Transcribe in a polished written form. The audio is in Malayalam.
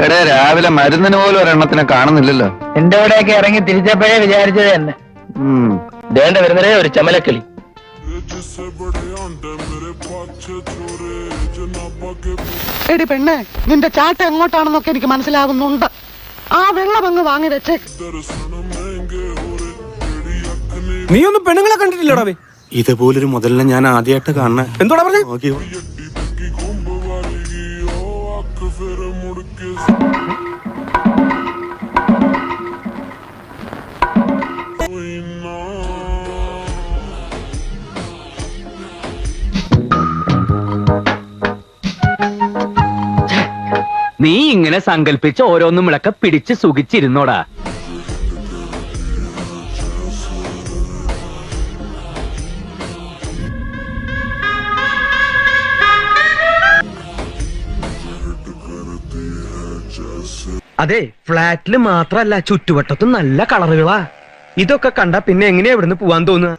എടേ രാവിലെ മരുന്നിന് പോലും ഒരെണ്ണത്തിനെ കാണുന്നില്ലല്ലോ. എന്റെ ഇവിടെയൊക്കെ ഇറങ്ങി തിരിച്ചപ്പോഴേ വിചാരിച്ചത് തന്നെ. ദേണ്ട വരുന്നതേ ഒരു ചമലക്കിളി. എടി പെണ്ണെ, നിന്റെ ചാട്ട എങ്ങോട്ടാണെന്നൊക്കെ എനിക്ക് മനസ്സിലാകുന്നുണ്ട്. ആ വെള്ളം അങ്ങ് വാങ്ങി വെച്ചേ. നീ ഒന്നും പെണ്ണുങ്ങളെ കണ്ടിട്ടില്ലടാ? ഇതുപോലൊരു മുതലിനെ ഞാൻ ആദ്യമായിട്ട് കാണണ. എന്തോടാ പറഞ്ഞു? നീ ഇങ്ങനെ സങ്കല്പിച്ച് ഓരോന്നും വിളക്ക പിടിച്ച് സുഖിച്ചിരുന്നോടാ. അതെ, ഫ്ലാറ്റില് മാത്രല്ല ചുറ്റുവട്ടത്തും നല്ല കളറുകളാ. ഇതൊക്കെ കണ്ട പിന്നെ എങ്ങനെയാ ഇവിടുന്ന് പോവാൻ തോന്നുക?